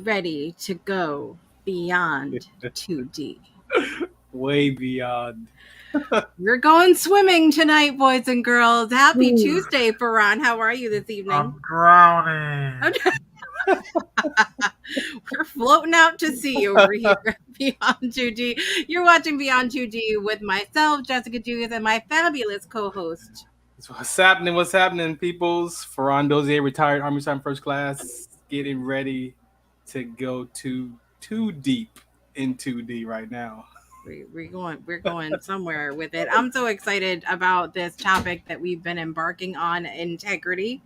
ready to go beyond 2D? Way beyond. We're going swimming tonight, boys and girls. Happy Tuesday, Farron. How are you this evening? I'm drowning. We're floating out to sea over here Beyond 2D. You're watching Beyond 2D with myself, Jessica Dugas, and my fabulous co-host. What's happening? What's happening, peoples? Farron Dozier, retired Army Sgt. First Class, getting ready to go too deep in 2D right now. We're going somewhere with it. I'm so excited about this topic that we've been embarking on, integrity.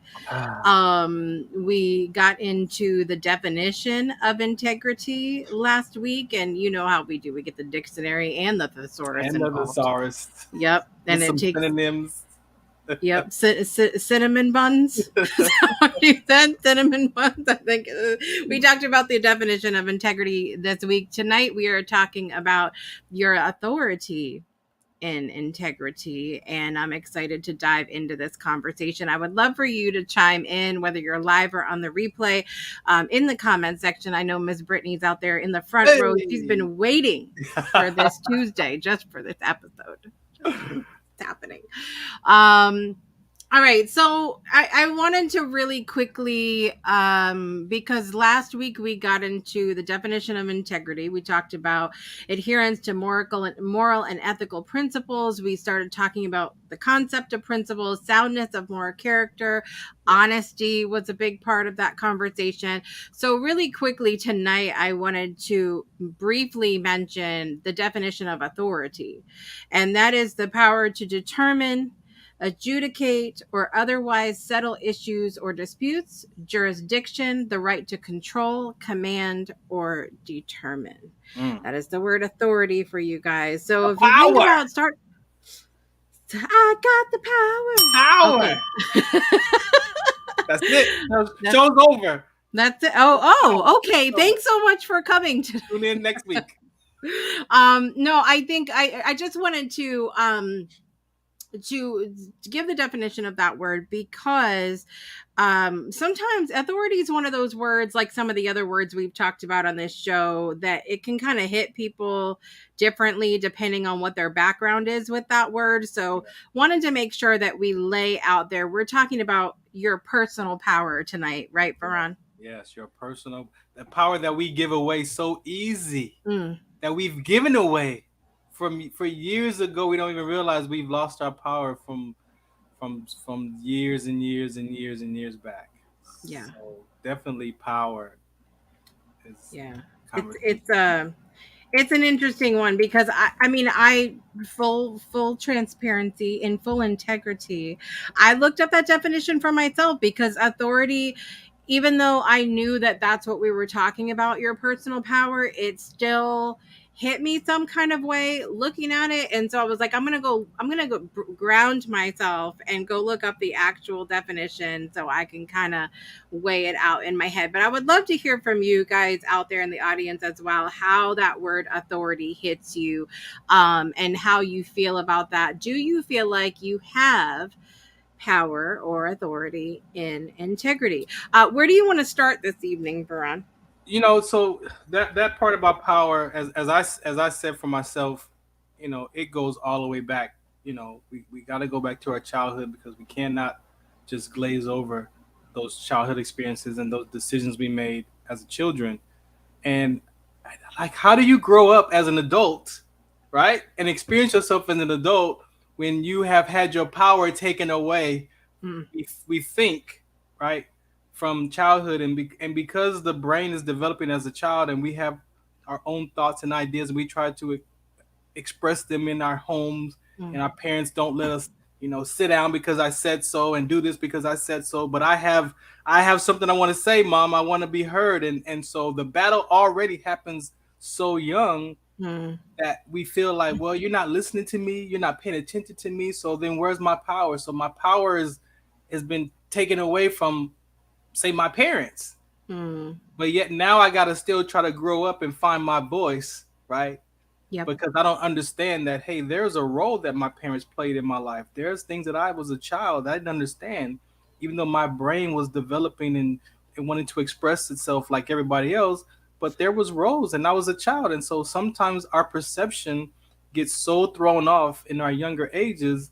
We got into the definition of integrity last week, and you know how we do. We get the dictionary and the thesaurus And involved. the thesaurus. Yep, and With it takes synonyms. Yep, cinnamon buns. You said cinnamon buns. I think we talked about the definition of integrity this week. Tonight we are talking about your authority in integrity, and I'm excited to dive into this conversation. I would love for you to chime in, whether you're live or on the replay, in the comment section. I know Miss Brittany's out there in the front row. She's been waiting for this Tuesday, just for this episode. Happening. All right, so I wanted to really quickly, because last week we got into the definition of integrity. We talked about adherence to moral and ethical principles. We started talking about the concept of principles, soundness of moral character, honesty was a big part of that conversation. So really quickly tonight, I wanted to briefly mention the definition of authority, and that is the power to determine, adjudicate, or otherwise settle issues or disputes, jurisdiction, the right to control, command, or determine. That is the word authority for you guys. So if you think about I got the power. Okay. That's it. Show's over. That's it. Oh, okay. Thanks so much for coming. Tune in next week. No, I think I just wanted to give the definition of that word, because sometimes authority is one of those words, like some of the other words we've talked about on this show, that it can kind of hit people differently depending on what their background is with that word. So wanted to make sure that we lay out there, we're talking about your personal power tonight, right, Farron? Yes, your personal, the power that we give away so easy, that we've given away for years ago. We don't even realize we've lost our power from years and years and years and years back. Yeah. So definitely power. It's an interesting one, because I full transparency, in full integrity, I looked up that definition for myself, because authority, even though I knew that that's what we were talking about, your personal power, it still hit me some kind of way looking at it. And so I was like, I'm going to go ground myself and go look up the actual definition so I can kind of weigh it out in my head. But I would love to hear from you guys out there in the audience as well, how that word authority hits you, and how you feel about that. Do you feel like you have power or authority in integrity? Where do you want to start this evening, Farron? So that part about power, as I said for myself, it goes all the way back. We got to go back to our childhood, because we cannot just glaze over those childhood experiences and those decisions we made as children. And like, how do you grow up as an adult, right, and experience yourself as an adult when you have had your power taken away? We think, right, from childhood, and because the brain is developing as a child, and we have our own thoughts and ideas, and we try to express them in our homes, and our parents don't let us, sit down because I said so, and do this because I said so. But I have something I want to say, Mom. I want to be heard, and so the battle already happens so young that we feel like, well, you're not listening to me, you're not paying attention to me, so then where's my power? So my power has been taken away from, say, my parents. But yet now I got to still try to grow up and find my voice, right? Yep. Because I don't understand that, hey, there's a role that my parents played in my life. There's things that I was a child that I didn't understand, even though my brain was developing and and wanting to express itself like everybody else. But there was roles, and I was a child, and so sometimes our perception gets so thrown off in our younger ages.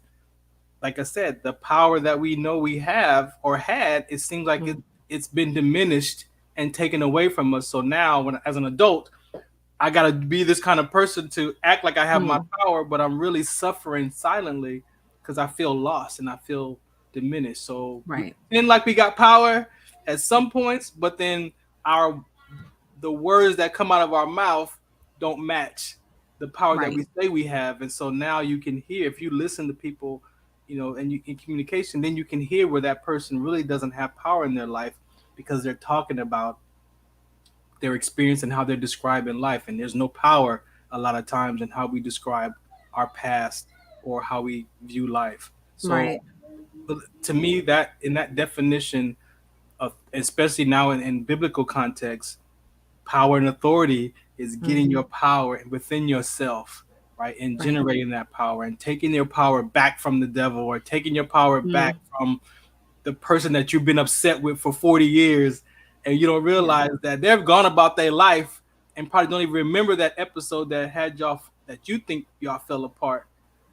Like I said, the power that we know we have or had, it seems like it's been diminished and taken away from us. So now, when as an adult, I gotta be this kind of person to act like I have my power, but I'm really suffering silently because I feel lost and I feel diminished. So we pretend like we got power at some points, but then our the words that come out of our mouth don't match the power that we say we have. And so now you can hear, if you listen to people, and you in communication, then you can hear where that person really doesn't have power in their life because they're talking about their experience and how they're describing life. And there's no power a lot of times in how we describe our past or how we view life. So to me, that in that definition of, especially now in biblical context, power and authority is getting your power within yourself, right? And generating that power and taking your power back from the devil, or taking your power back from the person that you've been upset with for 40 years. And you don't realize that they've gone about their life and probably don't even remember that episode that had y'all, that you think y'all fell apart.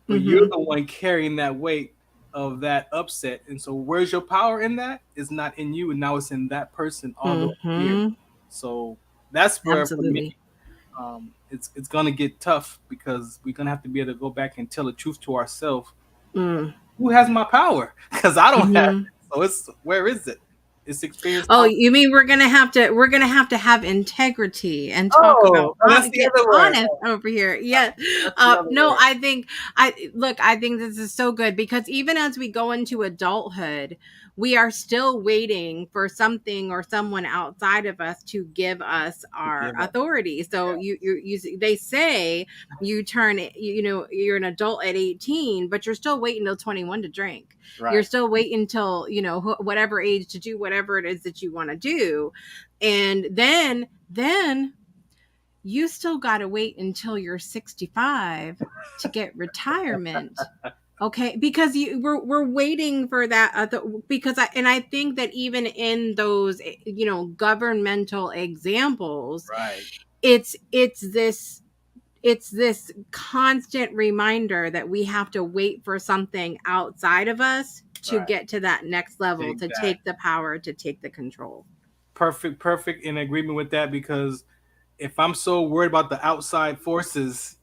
But you're the one carrying that weight of that upset. And so where's your power in that? It's not in you. And now it's in that person all the way here. So that's where for me, it's gonna get tough, because we're gonna have to be able to go back and tell the truth to ourselves. Who has my power? Because I don't have it. So it's, where is it? It's experience. Oh, you mean we're gonna have to have integrity and talk about get honest over here. Yeah. No, I think this is so good, because even as we go into adulthood, we are still waiting for something or someone outside of us to give us our authority. So they say you turn, you're an adult at 18, but you're still waiting till 21 to drink. Right. You're still waiting till, whatever age to do whatever it is that you want to do. And then you still got to wait until you're 65 to get retirement. Okay, because we're waiting for that, because I think that even in those governmental examples, right, it's this constant reminder that we have to wait for something outside of us to get to that next level, to take the power, to take the control. Perfect in agreement with that, because if I'm so worried about the outside forces,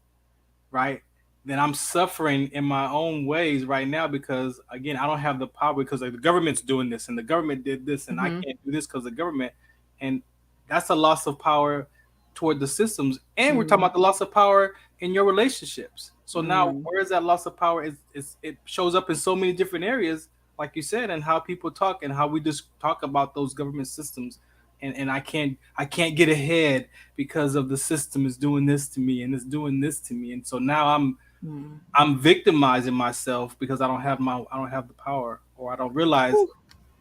right, then I'm suffering in my own ways right now, because again, I don't have the power, because the government's doing this and the government did this and I can't do this because the government, and that's a loss of power toward the systems. And we're talking about the loss of power in your relationships. So now where is that loss of power? It shows up in so many different areas, like you said, and how people talk and how we just talk about those government systems. And I can't get ahead because of the system is doing this to me and it's doing this to me. And so now I'm victimizing myself because I don't have the power, or I don't realize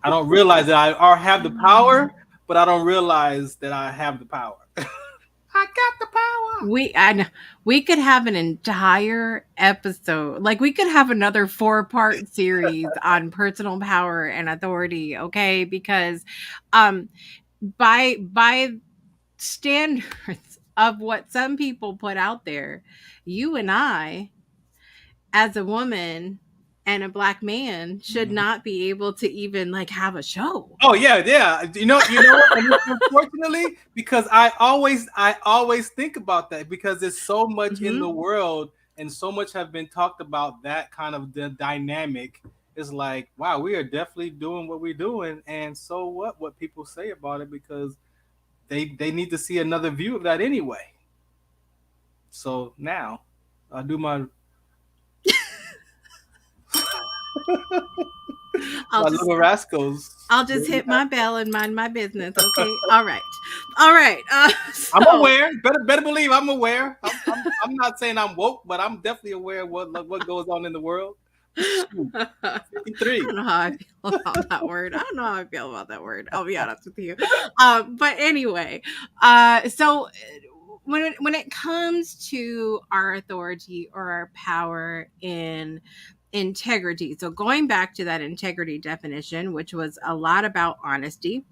that I have the power, but I don't realize that I have the power. I got the power. We could have an entire episode, like we could have another 4-part series on personal power and authority. Okay, because by standards of what some people put out there, you and I, as a woman and a Black man, should not be able to even have a show. Oh yeah. You know what? Unfortunately, because I always think about that, because there's so much in the world and so much have been talked about, that kind of the dynamic. It's like, wow, we are definitely doing what we're doing, and so what people say about it, because they need to see another view of that anyway. So now I'll do my little rascals. I'll just hit my bell and mind my business. Okay. All right. I'm aware. Better believe I'm aware. I'm not saying I'm woke, but I'm definitely aware of what goes on in the world. 53. I don't know how I feel about that word. I'll be honest with you. But anyway, so when it comes to our authority or our power in integrity, so going back to that integrity definition, which was a lot about honesty,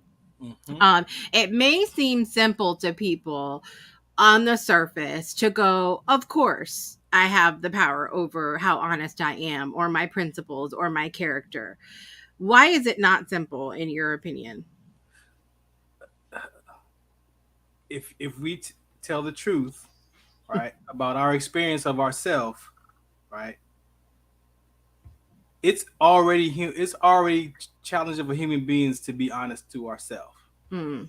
Mm-hmm. It may seem simple to people on the surface to go, of course, I have the power over how honest I am, or my principles, or my character. Why is it not simple, in your opinion? If we tell the truth, right, about our experience of ourselves, right, it's already challenge of a human beings to be honest to ourselves. Hmm.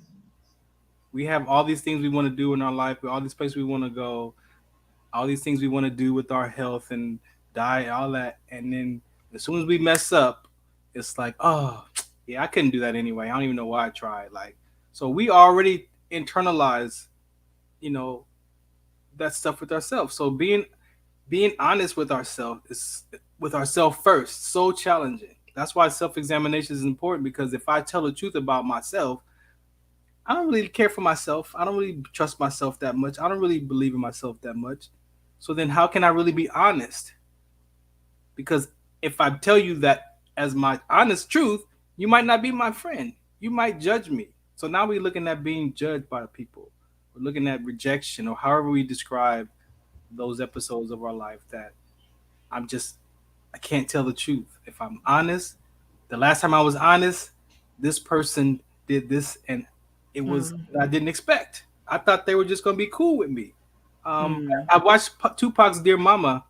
We have all these things we want to do in our life, all these places we want to go, all these things we want to do with our health and diet, all that, and then as soon as we mess up, it's like, oh, yeah, I couldn't do that anyway. I don't even know why I tried. Like, so we already internalize, you know, that stuff with ourselves. So being honest with ourselves is with ourselves first, so challenging. That's why self-examination is important, because if I tell the truth about myself, I don't really care for myself. I don't really trust myself that much. I don't really believe in myself that much. So then how can I really be honest? Because if I tell you that as my honest truth, you might not be my friend. You might judge me. So now we're looking at being judged by people. We're looking at rejection, or however we describe those episodes of our life that I'm just, I can't tell the truth. If I'm honest, the last time I was honest, this person did this, and it was Hmm. I didn't expect. I thought they were just gonna be cool with me. Hmm. I watched Tupac's Dear Mama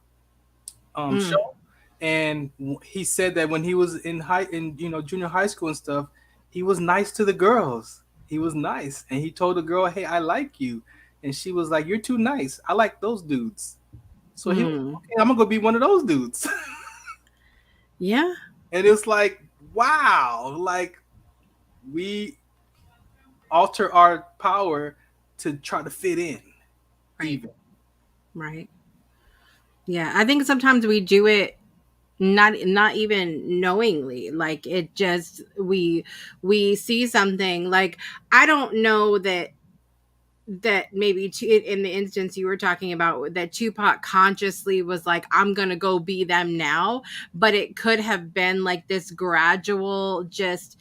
Hmm. show, and he said that when he was in junior high school and stuff, he was nice to the girls. He was nice, and he told the girl, "Hey, I like you," and she was like, "You're too nice. I like those dudes." So he was like, Hmm. okay, I'm gonna go be one of those dudes. Yeah. And it's like, wow, like we alter our power to try to fit in, Right. even. Right. Yeah. I think sometimes we do it not even knowingly. Like, it just, we see something, like, I don't know that maybe in the instance you were talking about, that Tupac consciously was like, I'm gonna go be them now, but it could have been like this gradual, just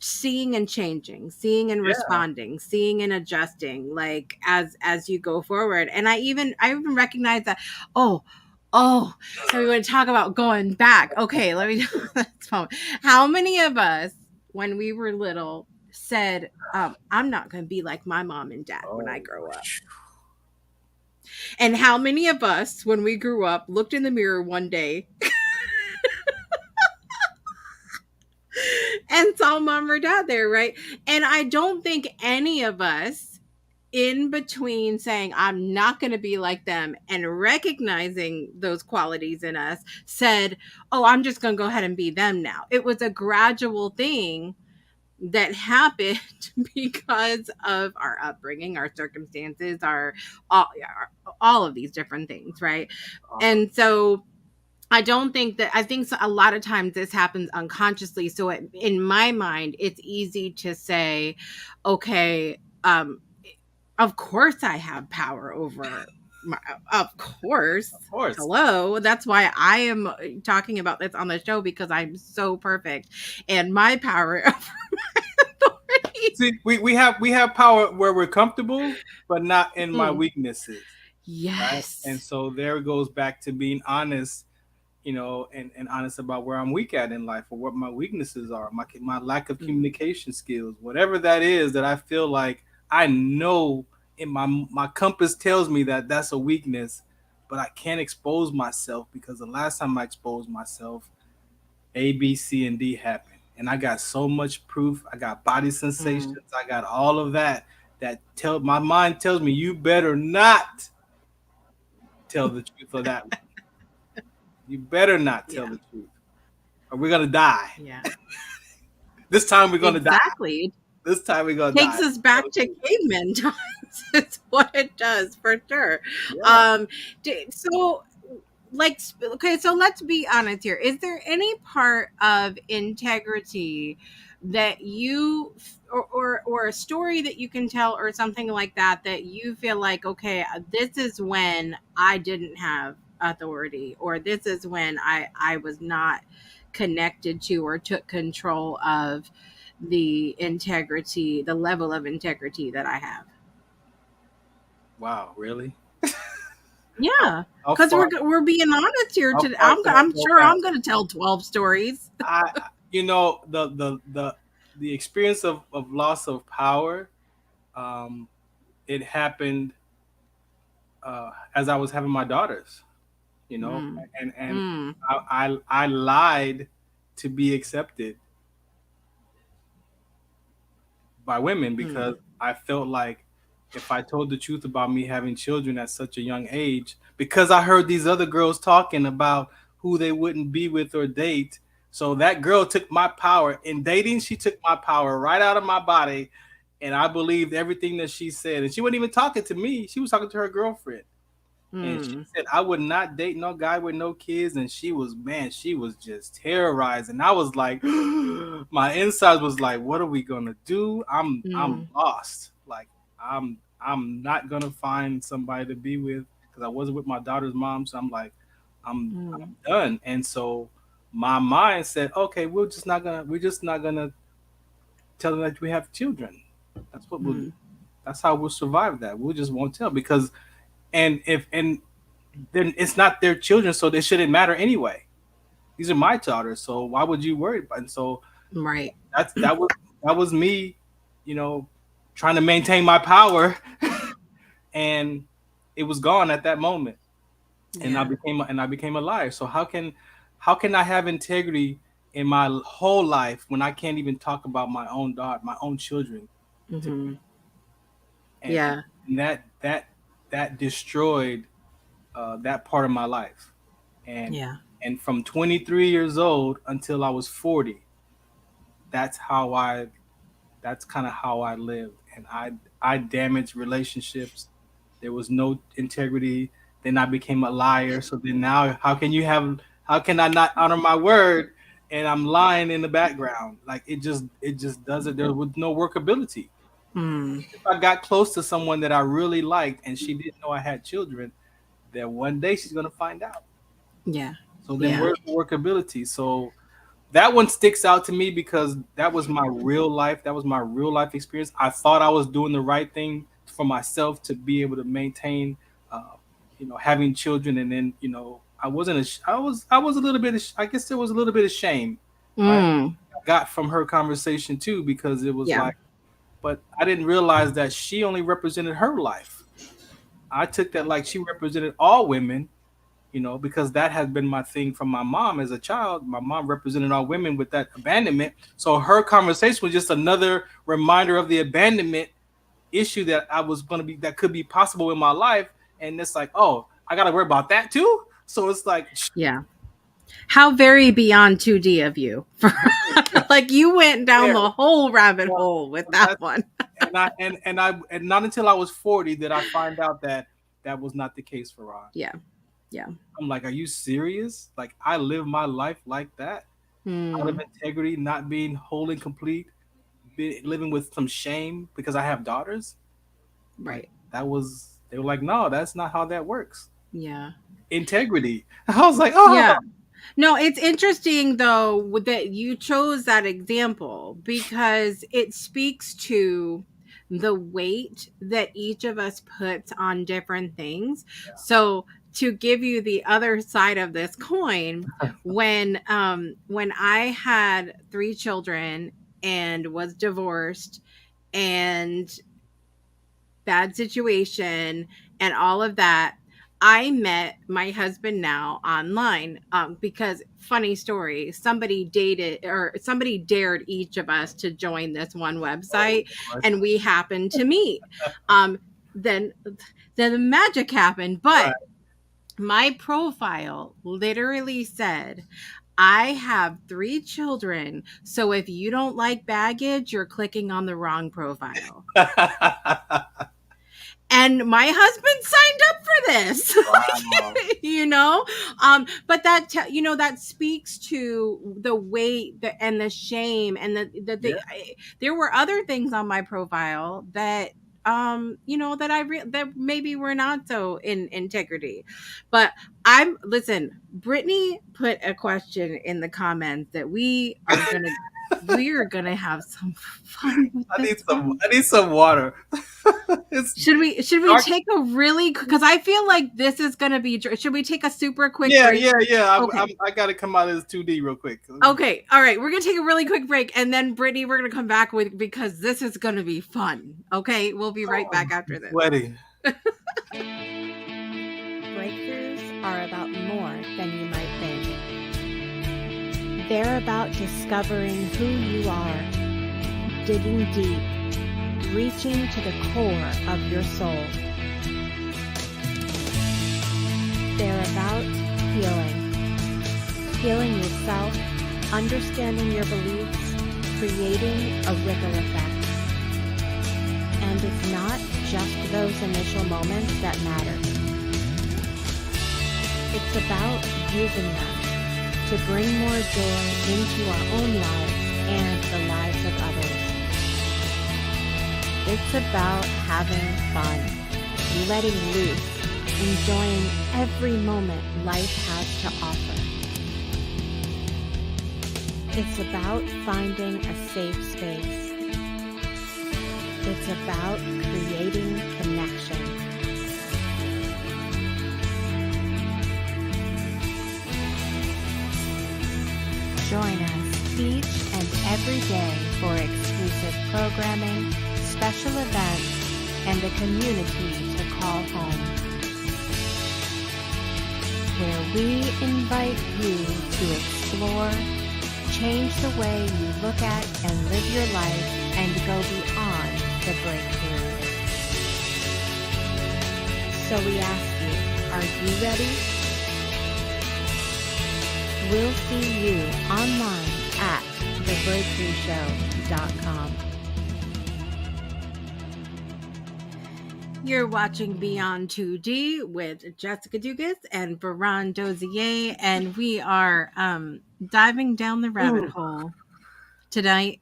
seeing and changing, seeing and Yeah. responding, seeing and adjusting, like, as you go forward. And I even recognize that. Oh, so we want to talk about going back. Okay, let me let's moment. How many of us, when we were little, said, I'm not going to be like my mom and dad when I Oh, grow up? And how many of us, when we grew up, looked in the mirror one day and saw mom or dad there, right? And I don't think any of us, in between saying, I'm not going to be like them, and recognizing those qualities in us, said, oh, I'm just going to go ahead and be them now. It was a gradual thing that happened because of our upbringing, our circumstances, all of these different things, right? awesome. And so I think a lot of times this happens unconsciously. So in my mind, it's easy to say, okay, of course I have power over my, of course. Of course. Hello. That's why I am talking about this on the show, because I'm so perfect, and my power authority. See, we have power where we're comfortable, but not in my Mm. weaknesses, right? And Yes. so there it goes back to being honest, and honest about where I'm weak at in life, or what my weaknesses are, my lack of Mm. communication skills, whatever that is that I feel like I know in my compass tells me that that's a weakness, but I can't expose myself because the last time I exposed myself, A, B, C, and D happened, and I got so much proof. I got body sensations. Mm. I got all of that. That tell my mind tells me you better not tell the truth of that one. You better not tell Yeah. the truth, or we're gonna die. Yeah. This time we're gonna die. Exactly. This time we're gonna Takes die. us back to caveman times. It's what it does, for sure. Yeah. Um, so, like, okay, so let's be honest here. Is there any part of integrity that you, or a story that you can tell, or something like that, that you feel like, okay, this is when I didn't have authority, or this is when I was not connected to or took control of the integrity, the level of integrity that I have. Wow, really? Yeah, How because far? we're being honest here How today. far can I I'm go sure back? I'm going to tell 12 stories. The experience of loss of power, um, it happened as I was having my daughters. You know, Mm. and Mm. I lied to be accepted by women because Mm. I felt like if I told the truth about me having children at such a young age, because I heard these other girls talking about who they wouldn't be with or date. So that girl took my power in dating. She took my power right out of my body, and I believed everything that she said. And she wasn't even talking to me; she was talking to her girlfriend. And she Mm. said I would not date no guy with no kids. And she was, man, she was just terrorized. And I was like, my insides was like, what are we gonna do? I'm Mm. lost. Like I'm not gonna find somebody to be with because I wasn't with my daughter's mom. So I'm like, I'm Mm. done. And so my mind said, okay, we're just not gonna tell them that we have children. That's what we'll do. Mm. That's how we'll survive that. We just won't tell because and then it's not their children, so they shouldn't matter anyway. These are my daughters, so why would you worry about? And so Right. that was me, you know, trying to maintain my power, and it was gone at that moment, and Yeah. I became a liar. So how can I have integrity in my whole life when I can't even talk about my own daughter, my own children to Mm-hmm. people? And, Yeah. and that destroyed that part of my life. and Yeah. and from 23 years old until I was 40, that's how I that's kind of how I lived, and I damaged relationships. There was no integrity. Then I became a liar. So then now how can I not honor my word and I'm lying in the background? Like it just doesn't, there was no workability. Mm. If I got close to someone that I really liked and she didn't know I had children, then one day she's gonna find out. Yeah. So then Yeah. where's the workability? So that one sticks out to me because that was my real life. That was my real life experience. I thought I was doing the right thing for myself to be able to maintain, uh, having children, and then I wasn't. I was a little bit. I guess there was a little bit of shame, right? Mm. I got from her conversation too because it was Yeah. like, but I didn't realize that she only represented her life. I took that like she represented all women, because that has been my thing from my mom as a child. My mom represented all women with that abandonment. So her conversation was just another reminder of the abandonment issue that I was going to be, that could be possible in my life. And it's like, oh, I got to worry about that too. So it's like, Yeah. How very beyond 2D of you. Like you went down there. the whole rabbit Well, hole with that one. and not until I was 40 did I find out that that was not the case for Ron. Yeah. Yeah. I'm like, are you serious? Like I live my life like that, out of Mm. integrity, not being whole and complete, living with some shame because I have daughters. Like Right. they were like, no, that's not how that works. Yeah. Integrity. I was like, oh, Yeah. No, it's interesting though that you chose that example because it speaks to the weight that each of us puts on different things. So to give you the other side of this coin, when I had 3 children and was divorced and bad situation and all of that, I met my husband now online because funny story, somebody dared each of us to join this one oh website Lord. and we happened to meet. Um, then then the magic happened, Right. but my profile literally said, I have 3 children. So if you don't like baggage, you're clicking on the wrong profile. And my husband signed up for this. Wow. But that speaks to the weight and the shame and Yeah. there were other things on my profile that that maybe were not so in integrity. But Brittany put a question in the comments that we are gonna We're gonna have some fun with this. I need some water. Should we dark. take a really, because I feel like this is gonna be, should we take a super quick break? Yeah. Okay. I gotta come out of this 2D real quick. Okay, all right, we're gonna take a really quick break, and then Brittany, we're gonna come back with, because this is gonna be fun. Okay, we'll be right back after this. Sweaty. Breakthroughs are about more than you might think. They're about discovering who you are, digging deep, reaching to the core of your soul. They're about healing yourself, understanding your beliefs, creating a ripple effect. And it's not just those initial moments that matter. It's about using them to bring more joy into our own lives and the lives of others. It's about having fun, letting loose, enjoying every moment life has to offer. It's about finding a safe space. It's about creating connection. Join us each and every day for exclusive programming, special events, and a community to call home, where we invite you to explore, change the way you look at and live your life, and go beyond the breakthrough. So we ask you, are you ready? We'll see you online at thebreakthroughshow.com. You're watching Beyond 2D with Jessica Dugas and Farron Dozier, and we are diving down the rabbit hole tonight,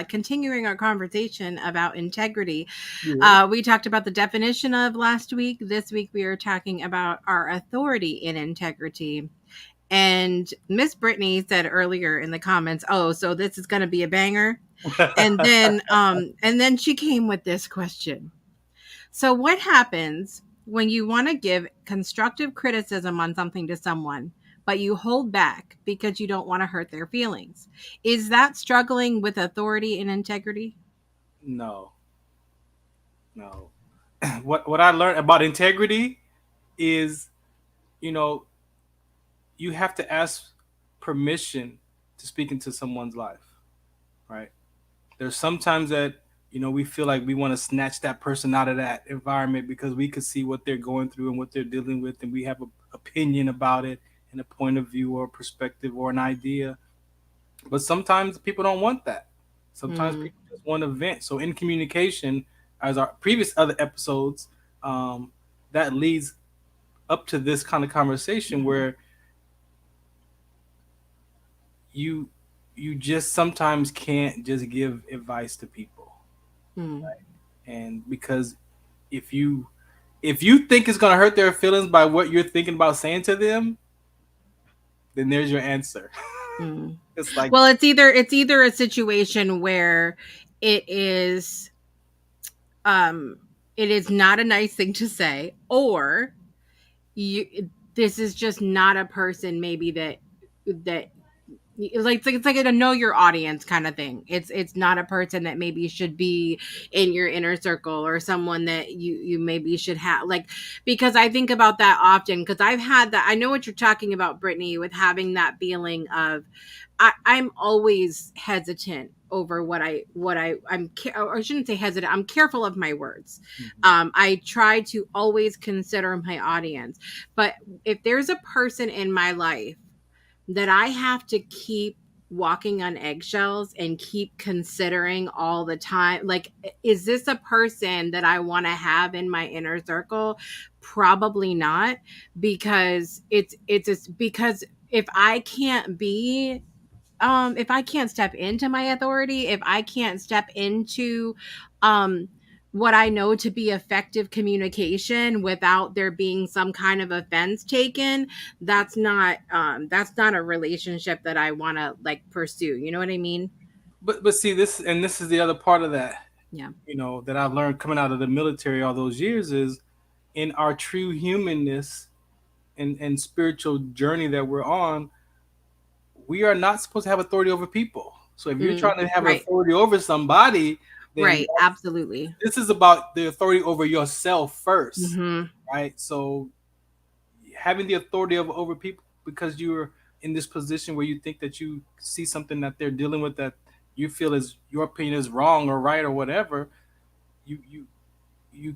continuing our conversation about integrity. We talked about the definition of last week. This week we are talking about our authority in integrity. And Miss Brittany said earlier in the comments, "Oh, so this is going to be a banger." and then she came with this question. So what happens when you want to give constructive criticism on something to someone, but you hold back because you don't want to hurt their feelings? Is that struggling with authority and integrity? No. What I learned about integrity is, you have to ask permission to speak into someone's life, right? There's sometimes that, we feel like we want to snatch that person out of that environment because we could see what they're going through and what they're dealing with, and we have an opinion about it and a point of view or a perspective or an idea. But sometimes people don't want that. Sometimes people just want to vent. So in communication, as our previous other episodes, that leads up to this kind of conversation where you just sometimes can't just give advice to people. Right? And because if you think it's going to hurt their feelings by what you're thinking about saying to them, then there's your answer. It's like, well, it's either a situation where it is not a nice thing to say, or this is just not a person maybe that it's like a know your audience kind of thing. It's not a person that maybe should be in your inner circle, or someone that you maybe should have, like, because I think about that often, because I've had that. I know what you're talking about, Brittany, with having that feeling of I'm always hesitant over what I shouldn't say hesitant. I'm careful of my words. I try to always consider my audience, but if there's a person in my life that I have to keep walking on eggshells and keep considering all the time, like, is this a person that I want to have in my inner circle? Probably not, because because if I can't be if I can't step into my authority, if I can't step into what I know to be effective communication without there being some kind of offense taken, that's not a relationship that I want to, like, pursue. You know what I mean? But see this, and this is the other part of that. Yeah. That I've learned coming out of the military all those years is in our true humanness and spiritual journey that we're on, we are not supposed to have authority over people. So if you're trying to have right. authority over somebody, then Right, absolutely. this is about the authority over yourself first, Mm-hmm. right? So having the authority over people because you're in this position where you think that you see something that they're dealing with that you feel is your opinion is wrong or right or whatever, you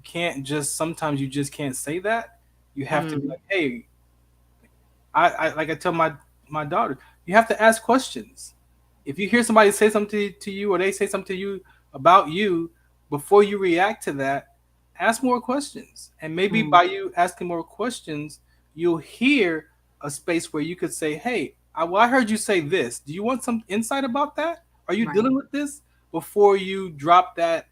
can't just sometimes you just can't say that. You have to be like, hey, I like I tell my daughter, you have to ask questions. If you hear somebody say something to you or they say something to you about you, before you react to that, ask more questions. And maybe by you asking more questions, you'll hear a space where you could say, hey, I heard you say this. Do you want some insight about that? Are you dealing with this? Before you drop that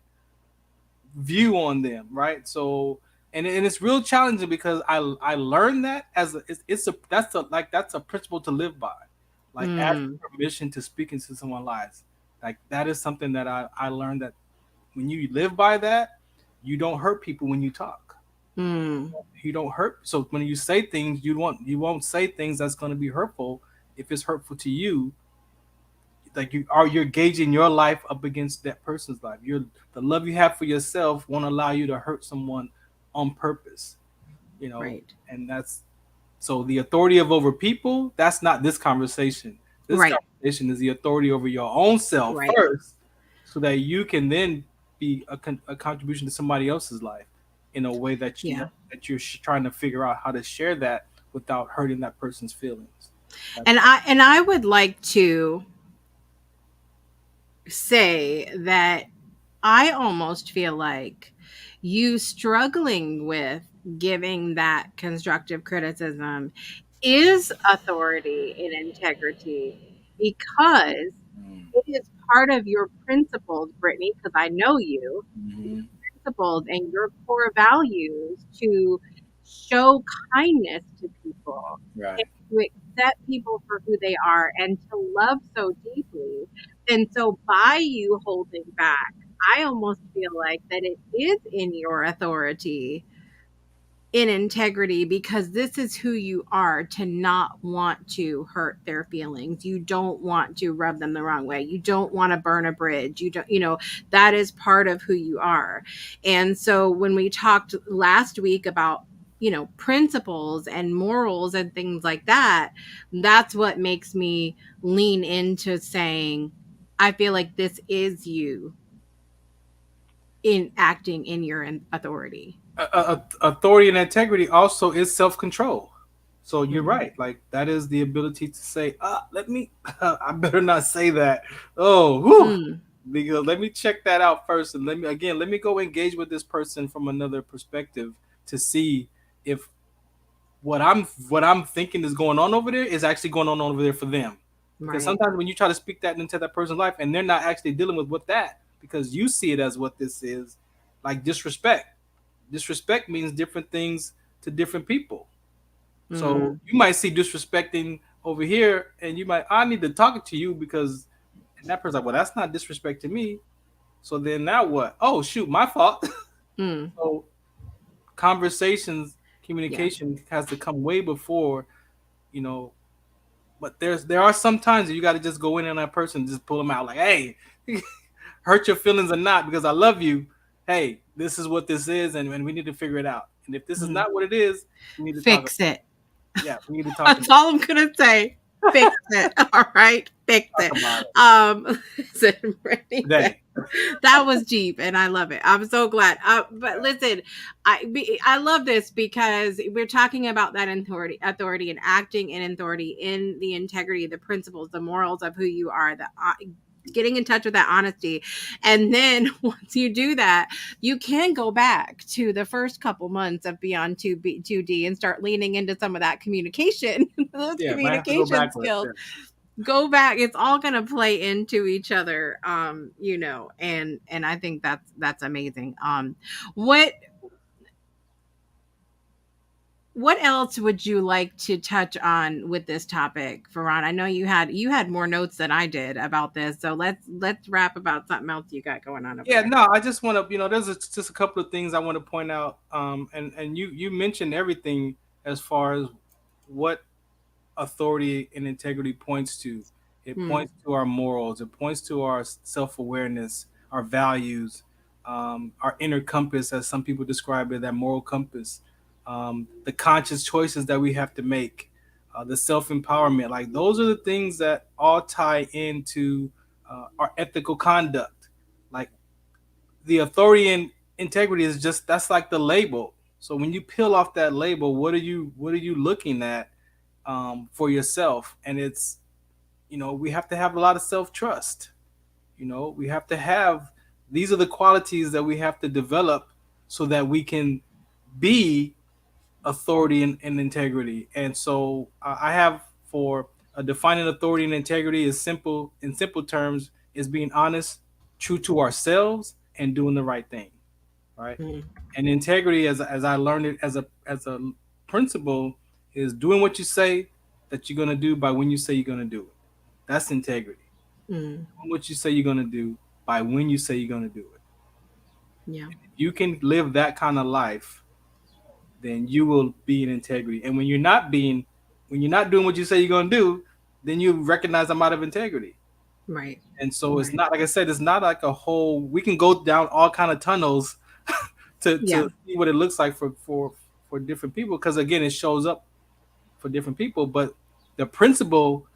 view on them, right? So and it's real challenging because I learned that as that's a principle to live by, like asking permission to speak into someone's lives. Like that is something that I learned that when you live by that, you don't hurt people when you talk. You don't hurt. So when you say things, you won't say things that's going to be hurtful. If it's hurtful to you, like you're gauging your life up against that person's life. The love you have for yourself won't allow you to hurt someone on purpose, Right. And that's so the authority of over people. That's not this conversation. This conversation is the authority over your own self first, so that you can then be a contribution to somebody else's life in a way that that you're trying to figure out how to share that without hurting that person's feelings. And I would like to say that I almost feel like you struggling with giving that constructive criticism is authority and integrity because it is part of your principles, Brittany, because I know you, principles and your core values to show kindness to people, Right. to accept people for who they are and to love so deeply. And so by you holding back, I almost feel like that it is in your authority, in integrity, because this is who you are, to not want to hurt their feelings. You don't want to rub them the wrong way. You don't want to burn a bridge. You don't, that is part of who you are. And so when we talked last week about, principles and morals and things like that, that's what makes me lean into saying, I feel like this is you in acting in your authority. Authority and integrity also is self-control. So you're right. Like that is the ability to say, let me, I better not say that. Because let me check that out first. And let me go engage with this person from another perspective to see if what I'm thinking is going on over there is actually going on over there for them. Because sometimes when you try to speak that into that person's life and they're not actually dealing with what that, because you see it as what this is, like disrespect. Disrespect means different things to different people. So you might see disrespecting over here, and I need to talk to you because, and that person's like, well, that's not disrespect to me. So then now what? Oh shoot, my fault. So communication has to come way before, But there are some times that you got to just go in on that person, and just pull them out, like, hey, hurt your feelings or not, because I love you. Hey, this is what this is, and we need to figure it out. And if this is not what it is, we need to fix it. Yeah, we need to talk. That's all I'm gonna say. Fix it. All right, fix it. That was deep, and I love it. I'm so glad. But listen, I love this because we're talking about that authority, and acting in authority, in the integrity, the principles, the morals of who you are, getting in touch with that honesty. And then once you do that, you can go back to the first couple months of Beyond 2D and start leaning into some of that communication, those communication skills. Go back. It's all going to play into each other, and I think that's amazing. what else would you like to touch on with this topic, Farron? I know you had more notes than I did about this, so let's wrap about something else you got going on over Yeah, there. no, I just want to, there's just a couple of things I want to point out. And you mentioned everything as far as what authority and integrity points to. It points to our morals. It points to our self-awareness, our values, our inner compass, as some people describe it, that moral compass, the conscious choices that we have to make, the self-empowerment. Like those are the things that all tie into our ethical conduct. Like the authority and integrity is just, that's like the label. So when you peel off that label, what are you looking at for yourself? And it's, we have to have a lot of self-trust. We have to have, these are the qualities that we have to develop so that we can be authority and integrity. And so I have, for defining authority and integrity, is simple, in simple terms, is being honest, true to ourselves, and doing the right thing, right? And integrity, as I learned it as a principle, is doing what you say that you're going to do by when you say you're going to do it. That's integrity. Doing what you say you're going to do by when you say you're going to do it. Yeah. If you can live that kind of life, then you will be in integrity. And when you're not doing what you say you're going to do, then you recognize I'm out of integrity. Right. And so it's not, like I said, it's not like a whole, we can go down all kind of tunnels to see what it looks like for different people. Because again, it shows up for different people, but the principle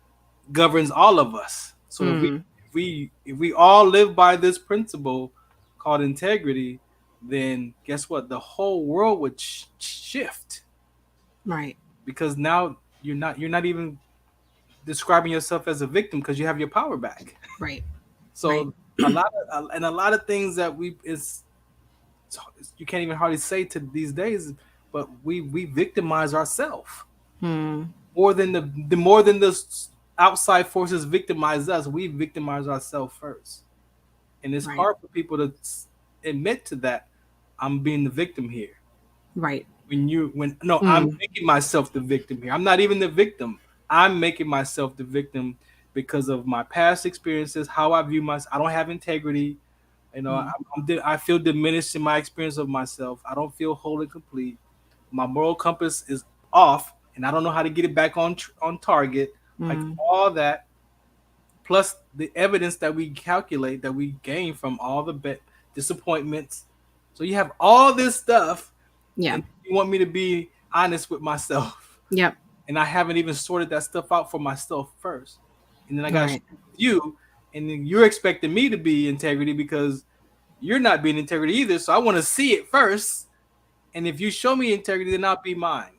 governs all of us. So if we all live by this principle called integrity, then guess what? The whole world would shift. Right. Because now you're not even describing yourself as a victim, because you have your power back. Right. So a lot of things that you can't even hardly say to these days, but we victimize ourselves more than the outside forces victimize us. We victimize ourselves first, and it's hard for people to admit to that. I'm being the victim here. Right. I'm making myself the victim here. I'm not even the victim. I'm making myself the victim because of my past experiences, how I view myself. I don't have integrity. I feel diminished in my experience of myself. I don't feel whole and complete. My moral compass is off, and I don't know how to get it back on target. Like all that, plus the evidence that we calculate, that we gain from all the disappointments. So you have all this stuff. Yeah. And you want me to be honest with myself. Yep. And I haven't even sorted that stuff out for myself first. And then I got you, and then you're expecting me to be integrity because you're not being integrity either. So I want to see it first. And if you show me integrity, then I'll be mine.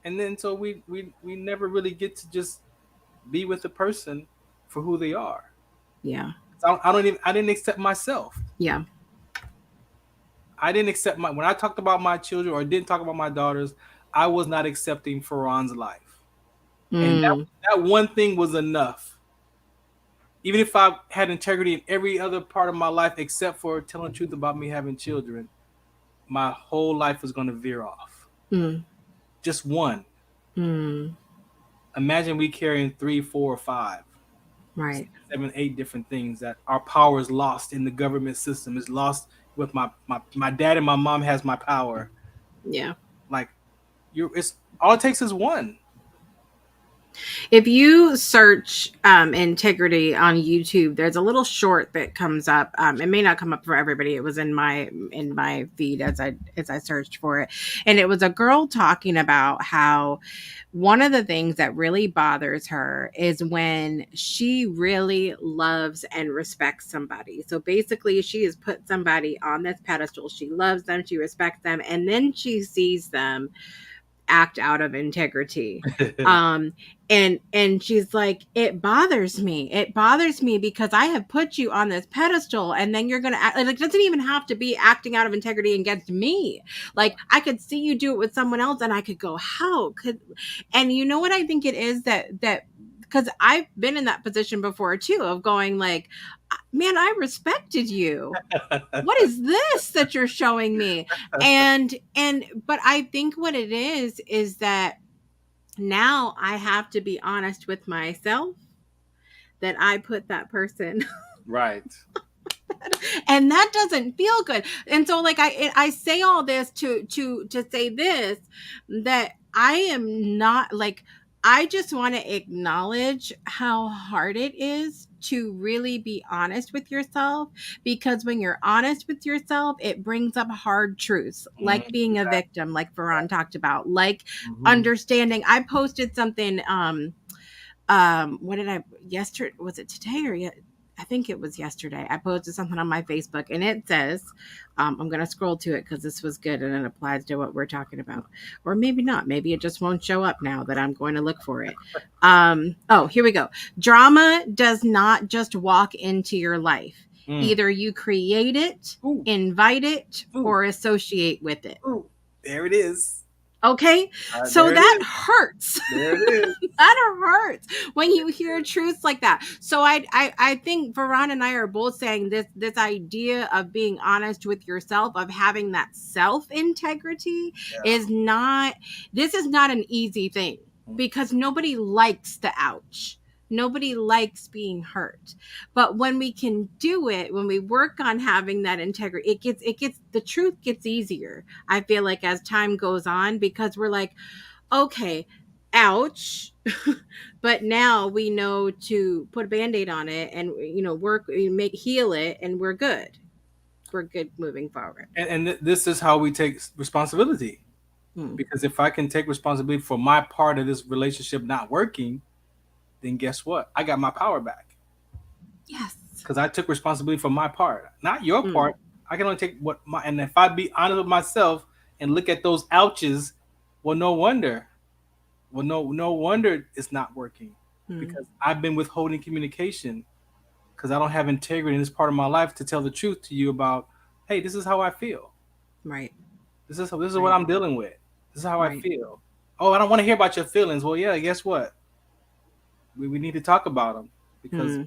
And then so we never really get to just be with the person for who they are. Yeah. So I didn't accept myself. Yeah. I didn't accept when I talked about my children or didn't talk about my daughters, I was not accepting Farron's life. And that one thing was enough. Even if I had integrity in every other part of my life except for telling the truth about me having children, my whole life was going to veer off. Just one. Imagine we carrying 3, 4, 5, 7, 8 different things that our power is lost in the government system. Is lost with my dad and my mom has my power. Yeah. Like it's all it takes is one. If you search integrity on YouTube, there's a little short that comes up. It may not come up for everybody. It was in my feed as I searched for it, and it was a girl talking about how one of the things that really bothers her is when she really loves and respects somebody. So basically, she has put somebody on this pedestal. She loves them, she respects them, and then she sees them act out of integrity. And she's like, it bothers me because I have put you on this pedestal, and then you're gonna act like, it doesn't even have to be acting out of integrity against me. Like, I could see you do it with someone else and I could go, how could, and you know what I think it is that because I've been in that position before too, of going like, man, I respected you. What is this that you're showing me? But I think what it is that now I have to be honest with myself that I put that person Right. and that doesn't feel good. And so like I say all this to say this, that I am not like, I just want to acknowledge how hard it is to really be honest with yourself, because when you're honest with yourself, it brings up hard truths, like being a victim, like Farron talked about, like understanding. I posted something what did I yesterday, was it today or yet? I think it was yesterday. I posted something on my Facebook and it says, I'm going to scroll to it because this was good and it applies to what we're talking about. Or maybe not. Maybe it just won't show up now that I'm going to look for it. Oh, here we go. Drama does not just walk into your life. Either you create it, invite it, or associate with it. There it is. Okay, so that hurts. There it is. That hurts when you hear truths like that. So I think Farron and I are both saying this idea of being honest with yourself, of having that self integrity, is not. This is not an easy thing, because nobody likes the ouch. Nobody likes being hurt. But when we can do it, when we work on having that integrity, it gets the truth gets easier. I feel like as time goes on, because we're like, okay, ouch. But now we know to put a Band-Aid on it and, work, heal it, and we're good. We're good moving forward. And this is how we take responsibility. Because if I can take responsibility for my part of this relationship not working, then guess what? I got my power back. Yes. Because I took responsibility for my part, not your part. I can only take what my, and if I be honest with myself and look at those ouches, well, no wonder it's not working, because I've been withholding communication, because I don't have integrity in this part of my life to tell the truth to you about, hey, this is how I feel. Right. This is what I'm dealing with. This is how I feel. Oh, I don't want to hear about your feelings. Well, yeah, guess what? We need to talk about them, because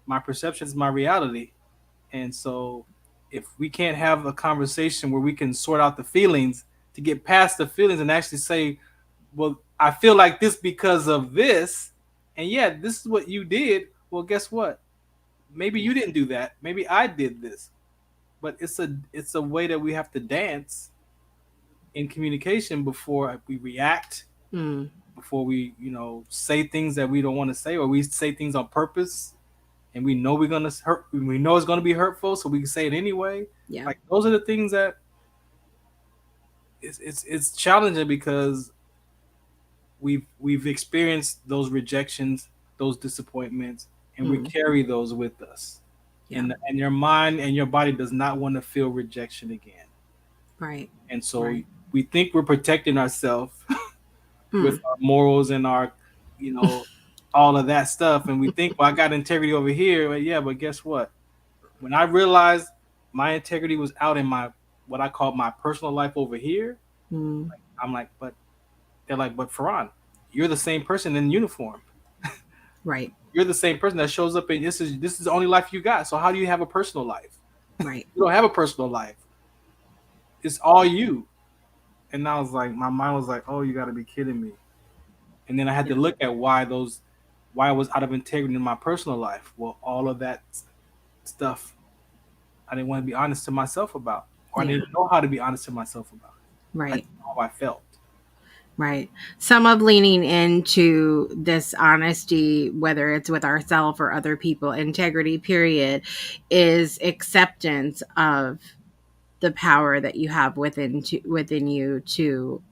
my perception is my reality. And so if we can't have a conversation where we can sort out the feelings, to get past the feelings and actually say, well, I feel like this because of this. And yeah, this is what you did. Well, guess what? Maybe you didn't do that. Maybe I did this. But it's a way that we have to dance in communication before we react. Before we, say things that we don't want to say, or we say things on purpose, and we know we're gonna hurt. We know it's gonna be hurtful, so we can say it anyway. Yeah, like those are the things that it's challenging, because we've experienced those rejections, those disappointments, and we carry those with us. Yeah. And your mind and your body does not want to feel rejection again. Right. And so we think we're protecting ourselves. With our morals and our, all of that stuff. And we think, well, I got integrity over here. But yeah, but guess what? When I realized my integrity was out in my, what I call my personal life over here, I'm like, but they're like, but Farron, you're the same person in uniform. Right. You're the same person that shows up, and this is the only life you got. So how do you have a personal life? Right. You don't have a personal life. It's all you. And I was like, my mind was like, oh, you got to be kidding me. And then I had to look at why I was out of integrity in my personal life. Well, all of that stuff I didn't want to be honest to myself about, or I didn't know how to be honest to myself about. Right. I didn't know how I felt. Right. Some of leaning into this honesty, whether it's with ourselves or other people, integrity, period, is acceptance of the power that you have within you to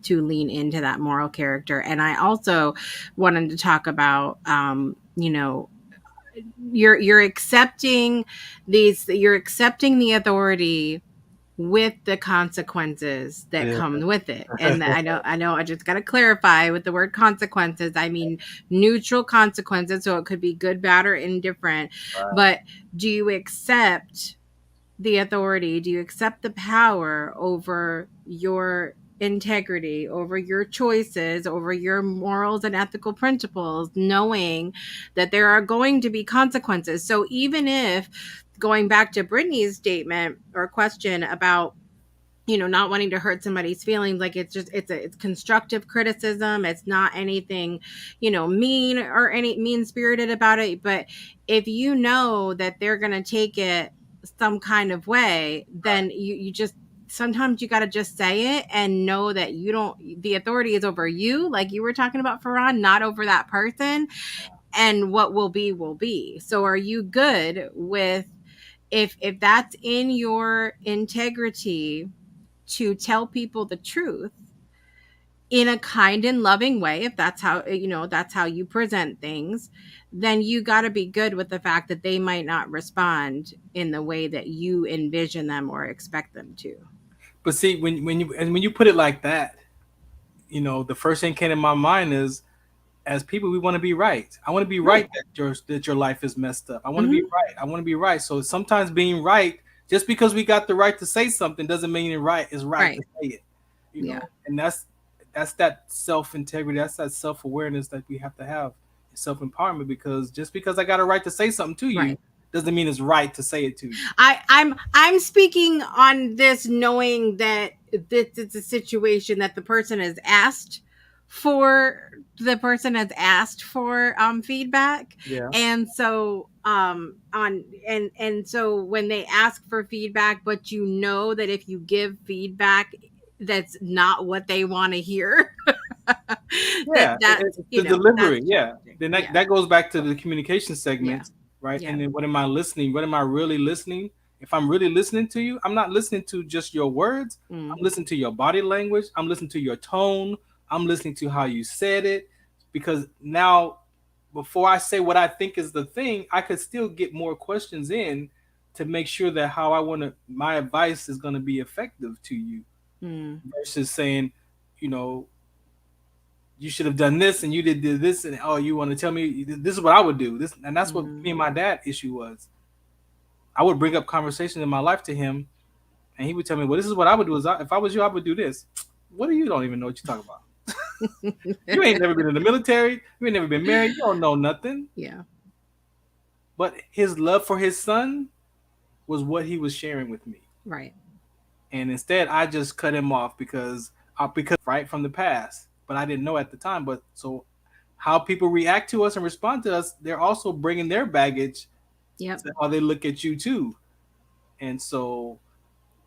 lean into that moral character. And I also wanted to talk about, you're accepting the authority with the consequences that come with it. And I know I just got to clarify with the word consequences. I mean, neutral consequences. So it could be good, bad, or indifferent. Right. But do you accept the authority? Do you accept the power over your integrity, over your choices, over your morals and ethical principles, knowing that there are going to be consequences. So even if, going back to Brittany's statement or question about, not wanting to hurt somebody's feelings, like it's constructive criticism, it's not anything mean or any mean spirited about it. But if you know that they're going to take it some kind of way, then you just, sometimes you got to just say it and know that the authority is over you, like you were talking about, Farron, not over that person. And what will be will be. So are you good with, if that's in your integrity, to tell people the truth in a kind and loving way, if that's how you present things, then you got to be good with the fact that they might not respond in the way that you envision them or expect them to. But see, when you put it like that, the first thing came in my mind is, as people, we want to be right. I want to be right that your life is messed up. I want to be right. I want to be right. So sometimes being right, just because we got the right to say something, doesn't mean it's right to say it. And that's that self-integrity, that's that self-awareness that we have to have, self-empowerment, because just because I got a right to say something to you doesn't mean it's right to say it to you. I'm speaking on this knowing that this is a situation that the person has asked for feedback. And so so when they ask for feedback, but that if you give feedback that's not what they want to hear, it's the delivery. Then that goes back to the communication segments, right? And then what am I listening? What am I really listening? If I'm really listening to you, I'm not listening to just your words. I'm listening to your body language. I'm listening to your tone. I'm listening to how you said it, because now, before I say what I think is the thing, I could still get more questions in to make sure that my advice is going to be effective to you, versus saying, you should have done this and you did this, and you want to tell me this is what I would do. And that's what me and my dad issue was. I would bring up conversations in my life to him, and he would tell me, well, this is what I would do. If I was you, I would do this. What do you don't even know what you're talking about? You ain't never been in the military. You ain't never been married. You don't know nothing. Yeah. But his love for his son was what he was sharing with me. Right. And instead, I just cut him off because right from the past. But I didn't know at the time. But so how people react to us and respond to us, they're also bringing their baggage to how they look at you too. And so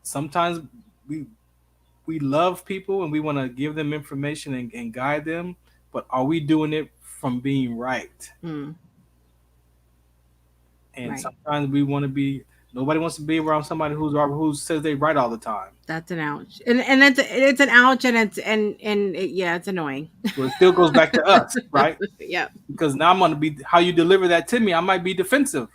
sometimes we love people and we want to give them information and guide them, but are we doing it from being right? And sometimes we want to be. Nobody wants to be around somebody who says they right all the time. That's an ouch, and it's an ouch, and it's annoying. So it still goes back to us, right? Yeah. Because now I'm gonna be, how you deliver that to me, I might be defensive.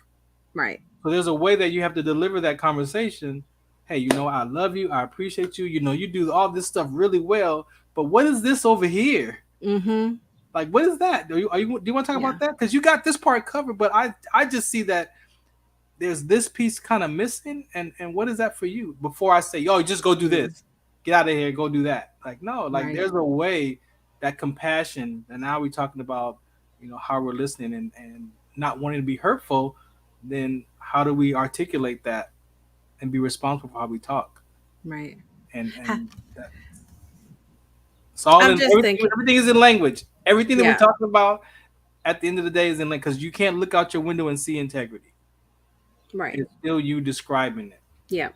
Right. So there's a way that you have to deliver that conversation. Hey, I love you. I appreciate you. You do all this stuff really well. But what is this over here? Like, what is that? Do you want to talk about that? Because you got this part covered, but I just see that there's this piece kind of missing. And what is that for you? Before I say, yo, just go do this. Get out of here. Go do that. Like, no, there's a way, that compassion. And now we're talking about, how we're listening and not wanting to be hurtful. Then how do we articulate that and be responsible for how we talk? Right. And it's all everything is in language. Everything that we're talking about at the end of the day is in language, because you can't look out your window and see integrity. Right. It's still you describing it. Yeah.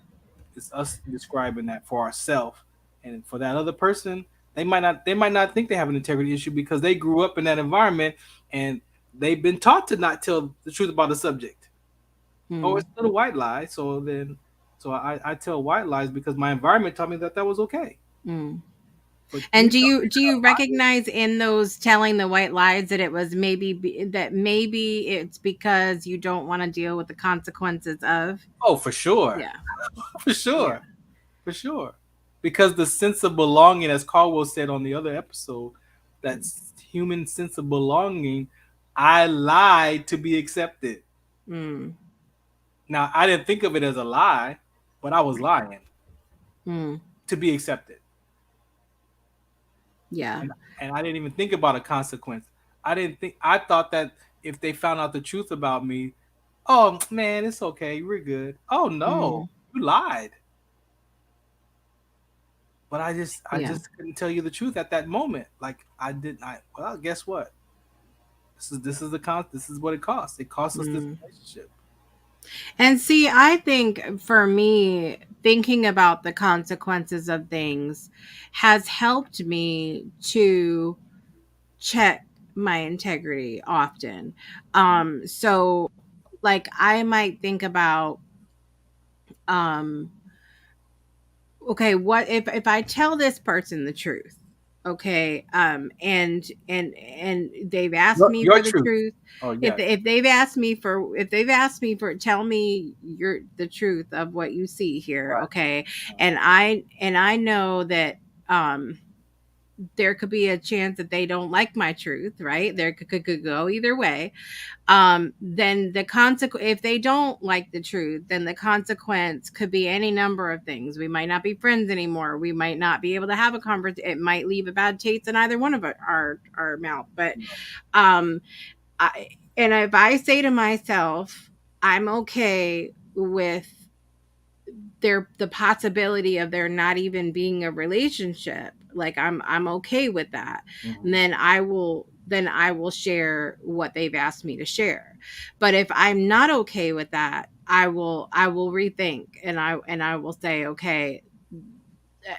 It's us describing that for ourselves. And for that other person, they might not think they have an integrity issue because they grew up in that environment and they've been taught to not tell the truth about the subject. Oh, it's still a white lie. So I tell white lies because my environment taught me that was okay. And do you recognize in those telling the white lies that it was maybe it's because you don't want to deal with the consequences of? Oh, for sure. Yeah. For sure. Yeah. For sure. Because the sense of belonging, as Caldwell said on the other episode, that human sense of belonging, I lied to be accepted. Now, I didn't think of it as a lie, but I was lying to be accepted. Yeah. And I didn't even think about a consequence. I thought that if they found out the truth about me, oh man, it's okay, we're good. Oh no, Mm. you lied. But I Yeah. just couldn't tell you the truth at that moment. Like I didn't. Well, guess what? This is this is what it costs. It costs us this Mm. relationship. And see, I think for me, thinking about the consequences of things has helped me to check my integrity often. So like I might think about um okay, what if I tell this person the truth? Okay, and they've asked me Your for the truth. truth. Oh yeah. If they've asked me for tell me the truth of what you see here, Right. okay, and I know that um there could be a chance that they don't like my truth, right? There could go either way. Then the consequence, if they don't like the truth, then the consequence could be any number of things. We might not be friends anymore. We might not be able to have a conversation. It might leave a bad taste in either one of our mouth. But um, I and if I say to myself, I'm okay with the possibility of there not even being a relationship, like I'm okay with that, and Mhm. then I will share what they've asked me to share. But if I'm not okay with that, I will rethink, and I will say, okay,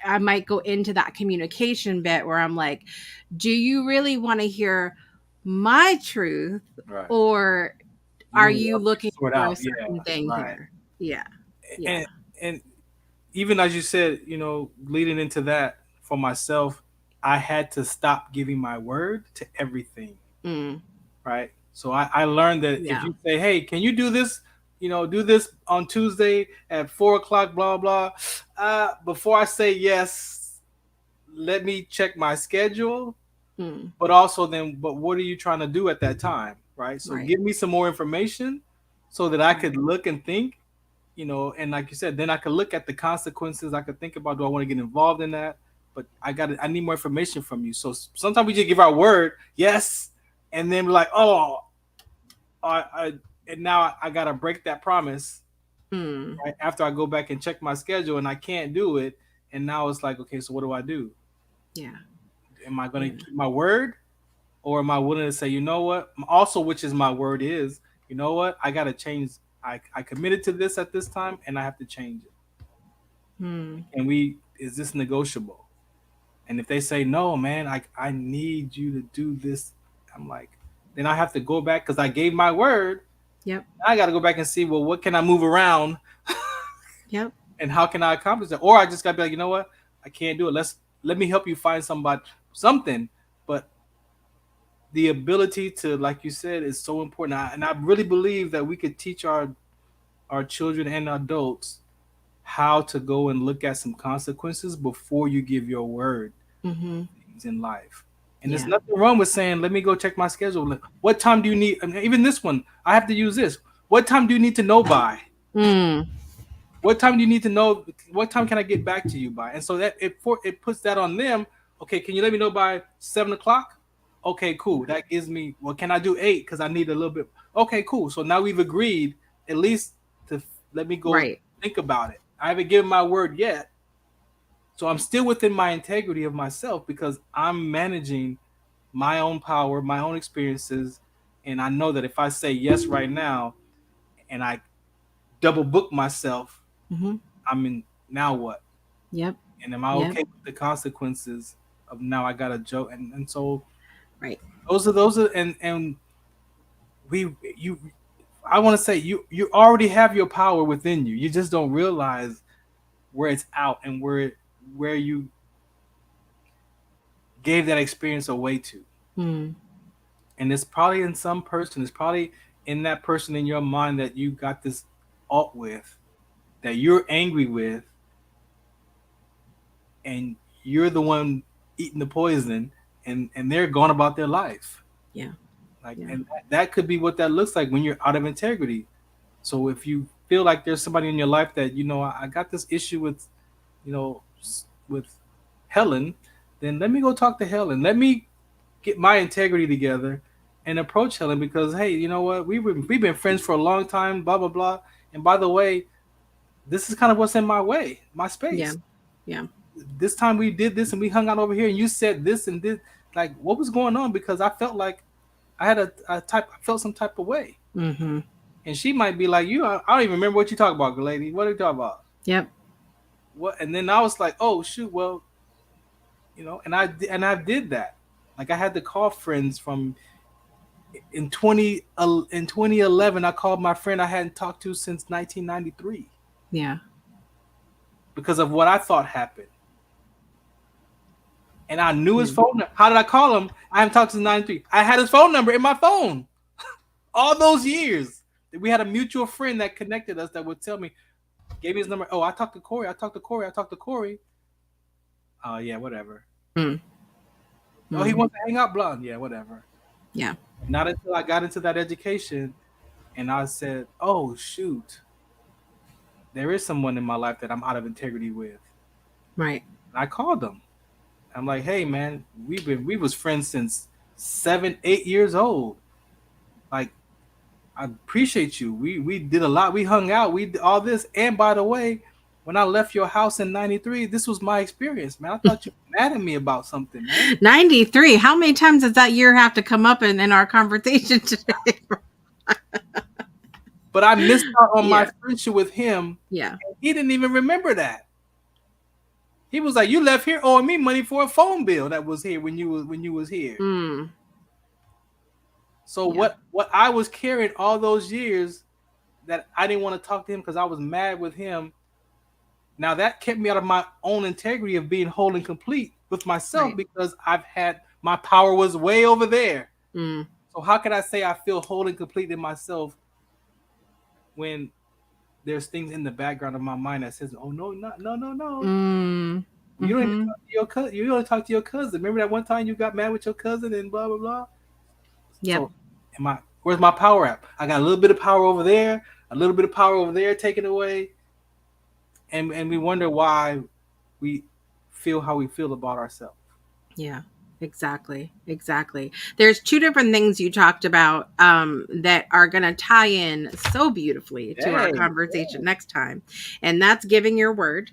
I might go into that communication bit where I'm like, do you really want to hear my truth, Right. or You are want to you help me looking sort for a out. Yeah. certain thing Right. here? Yeah. Yeah. And even as you said, leading into that for myself, I had to stop giving my word to everything. Mm, Right. So I learned that if yeah. you say, hey, can you do this? Do this on Tuesday at 4 o'clock, blah, blah. Before I say yes, let me check my schedule. Mm, But what are you trying to do at that time? Right. So right. give me some more information so that I Right. could look and think, and like you said, then I could look at the consequences. I could think about, do I want to get involved in that? But I need more information from you. So sometimes we just give our word, yes, and then we're like, oh, I and now I gotta break that promise, Mm, right, after I go back and check my schedule and I can't do it. And now it's like, okay, so what do I do? yeah. Am I gonna Yeah. keep my word, or am I willing to say, you know what? Also, which is my word is, you know what? I gotta change. I committed to this at this time, and I have to change it. Mm, And is this negotiable? And if they say no, man, I need you to do this, I'm like, then I have to go back because I gave my word. yep. I got to go back and see, well, what can I move around Yep. and how can I accomplish that? Or I just got to be like, you know what? I can't do it. Let me help you find something. But the ability to, like you said, is so important. And I really believe that we could teach our children and adults how to go and look at some consequences before you give your word Mm-hmm. things in life. And there's Yeah. nothing wrong with saying, let me go check my schedule. Like, what time do you need? I mean, even this one, I have to use this. What time do you need to know by? Mm, What time do you need to know? What time can I get back to you by? And so that it puts that on them. Okay, can you let me know by 7 o'clock? Okay, cool. That gives me. Well, can I do 8? Because I need a little bit. Okay, cool. So now we've agreed at least to let me go right. think about it. I haven't given my word yet, so I'm still within my integrity of myself because I'm managing my own power, my own experiences, and I know that if I say yes right now and I double book myself, Mm-hmm. I'm in. Now what? Yep. And am I Yep. okay with the consequences of now I got a joke? And so Right. those are and we you I want to say you already have your power within you. You just don't realize where it's out and where you gave that experience away to. Mm, And it's probably in some person, it's probably in that person in your mind that you got this alt with, that you're angry with, and you're the one eating the poison, and they're going about their life. yeah. Like, Yeah. and that could be what that looks like when you're out of integrity. So if you feel like there's somebody in your life that, I got this issue with, with Helen, then let me go talk to Helen. Let me get my integrity together and approach Helen because, hey, you know what? We've been friends for a long time, blah, blah, blah. And by the way, this is kind of what's in my way, my space. Yeah. This time we did this and we hung out over here and you said this and this. Like, what was going on? Because I felt like I had I felt some type of way. Mm-hmm. And she might be like, I don't even remember what you talk about, lady. What are you talking about? Yep. What? And then I was like, oh shoot, well, and I did that. Like I had to call friends from in 2011. I called my friend I hadn't talked to since 1993. Yeah. Because of what I thought happened. And I knew his phone number. How did I call him? I haven't talked since 93. I had his phone number in my phone. All those years. We had a mutual friend that connected us that would tell me, gave me his number. Oh, I talked to Corey. Oh, yeah, whatever. Oh, he wants to hang out, blonde. Yeah, whatever. Yeah. Not until I got into that education and I said, oh, shoot. There is someone in my life that I'm out of integrity with. Right. And I called them. I'm like, hey, man, we was friends since 7, 8 years old. Like, I appreciate you. We did a lot. We hung out. We did all this. And by the way, when I left your house in 93, this was my experience, man. I thought you were mad at me about something, man. 93. How many times does that year have to come up in our conversation today? But I missed out on my friendship with him. Yeah. And he didn't even remember that. He was like, you left here owing me money for a phone bill that was here when you was here. So what I was carrying all those years that I didn't want to talk to him because I was mad with him. Now that kept me out of my own integrity of being whole and complete with myself because my power was way over there. So how can I say I feel whole and complete in myself when there's things in the background of my mind that says, "Oh no, no. You don't even talk to your cousin. You don't talk to your cousin. Remember that one time you got mad with your cousin and blah blah blah." Yeah. So, where's my power at? I got a little bit of power over there, a little bit of power over there taken away, and we wonder why we feel how we feel about ourselves. Yeah. Exactly. There's two different things you talked about that are going to tie in so beautifully to our conversation next time. And that's giving your word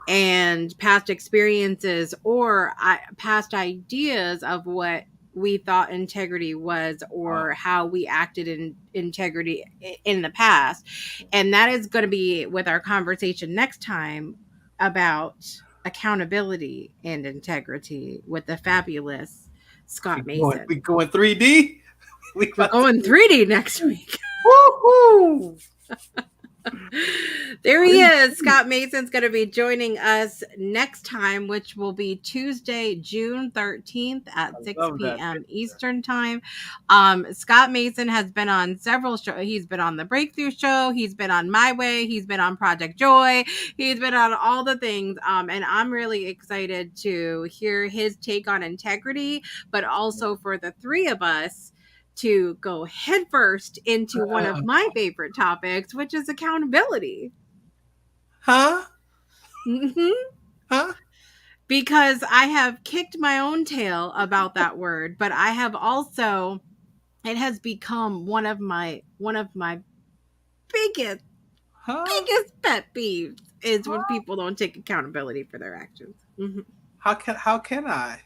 and past experiences or past ideas of what we thought integrity was or how we acted in integrity in the past. And that is going to be with our conversation next time about accountability and integrity with the fabulous Scott Mason. We going 3D? We're going 3D next week. Woohoo! There he is. Scott Mason's going to be joining us next time, which will be Tuesday, June 13th at 6 p.m. Eastern time. Scott Mason has been on several shows. He's been on The Breakthrough Show. He's been on My Way. He's been on Project Joy. He's been on all the things. And I'm really excited to hear his take on integrity, but also for the three of us to go headfirst into one of my favorite topics, which is accountability. Huh? Because I have kicked my own tail about that word, but I have also, it has become one of my biggest pet peeves is when people don't take accountability for their actions. How can I?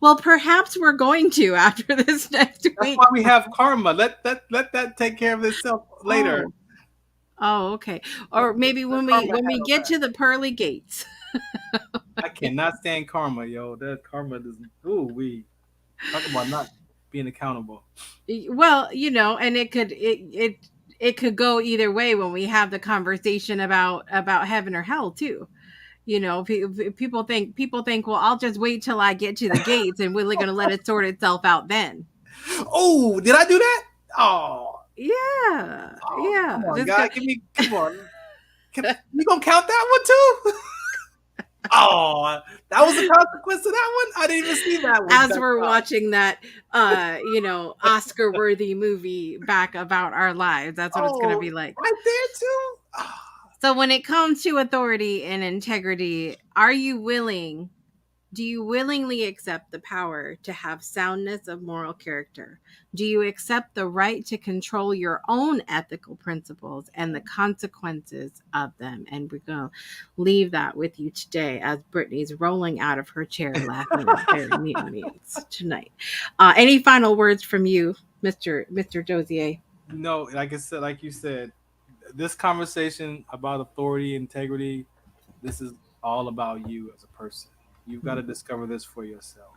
Well, perhaps we're going to after this next week. That's why we have karma. Let that take care of itself later. Oh, okay. Or maybe when we get to the pearly gates. I cannot stand karma, yo. That karma doesn't. Ooh, we talk about not being accountable. Well, and it could go either way when we have the conversation about heaven or hell too. People think, well, I'll just wait till I get to the gates and we're going to let it sort itself out then. Oh, did I do that? Oh. Yeah. Yeah. Come on, God, come on. You going to count that one too? Oh, that was the consequence of that one? I didn't even see that one. As we're watching that, Oscar-worthy movie back about our lives, that's what it's going to be like. Right there too? Oh. So when it comes to authority and integrity, do you willingly accept the power to have soundness of moral character? Do you accept the right to control your own ethical principles and the consequences of them? And we're going to leave that with you today as Brittany's rolling out of her chair laughing at their mutants tonight. Any final words from you, Mr. Dozier? No, like you said, this conversation about authority, integrity, this is all about you as a person. You've got to discover this for yourself.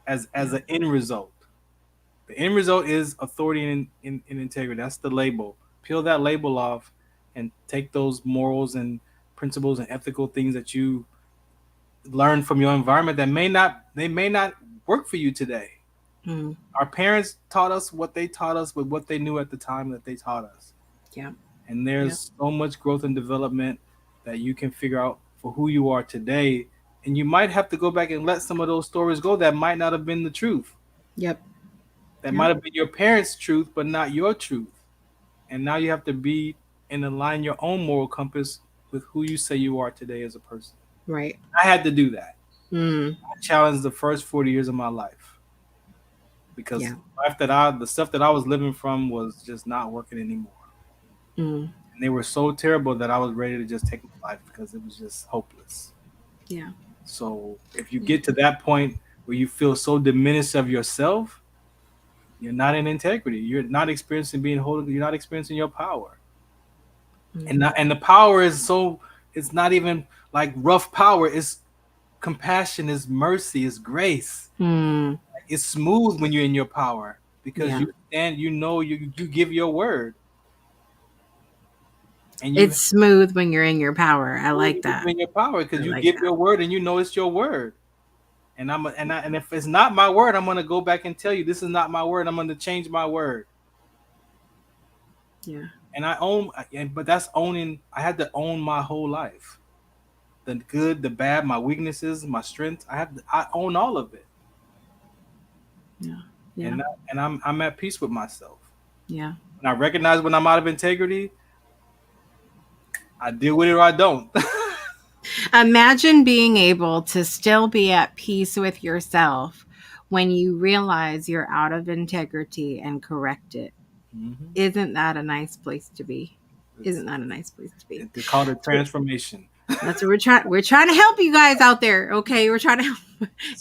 As an end result, the end result is authority and integrity. That's the label. Peel that label off, and take those morals and principles and ethical things that you learn from your environment that may not work for you today. Our parents taught us what they taught us with what they knew at the time that they taught us. Yeah. And there's so much growth and development that you can figure out for who you are today. And you might have to go back and let some of those stories go that might not have been the truth. Yep. That might have been your parents' truth, but not your truth. And now you have to be and align your own moral compass with who you say you are today as a person. Right. I had to do that. I challenged the first 40 years of my life. Because the stuff that I was living from was just not working anymore. And they were so terrible that I was ready to just take my life because it was just hopeless. Yeah. So if you get to that point where you feel so diminished of yourself, you're not in integrity. You're not experiencing being holy. You're not experiencing your power. And the power is it's not even like rough power. It's compassion, it's mercy, it's grace. It's smooth when you're in your power because you give your word. And it's smooth when you're in your power. I like that. In your power because you give your word and you know it's your word. And if it's not my word, I'm gonna go back and tell you this is not my word. I'm gonna change my word. Yeah. And but that's owning. I had to own my whole life, the good, the bad, my weaknesses, my strengths. I own all of it. Yeah. And I'm at peace with myself. Yeah. And I recognize when I'm out of integrity, I deal with it or I don't. Imagine being able to still be at peace with yourself when you realize you're out of integrity and correct it. Isn't that a nice place to be? Isn't that a nice place to be? They call it transformation. That's what we're trying to help you guys out there. Okay, we're trying to help,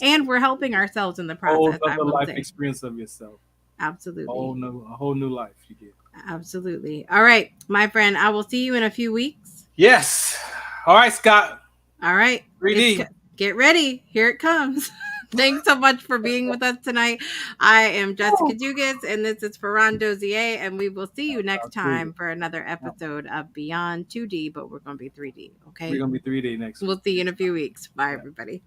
and we're helping ourselves in the process. A whole life experience of yourself. Absolutely. A whole new life you get. Absolutely. All right, my friend. I will see you in a few weeks. Yes. All right, Scott. All right. 3D. Get ready. Here it comes. Thanks so much for being with us tonight. I am Jessica Dugas, and this is Farron Dozier, and we will see you next time for another episode of Beyond 2D, but we're going to be 3D, okay? We're going to be 3D next week. We'll see you in a few weeks. Bye, everybody.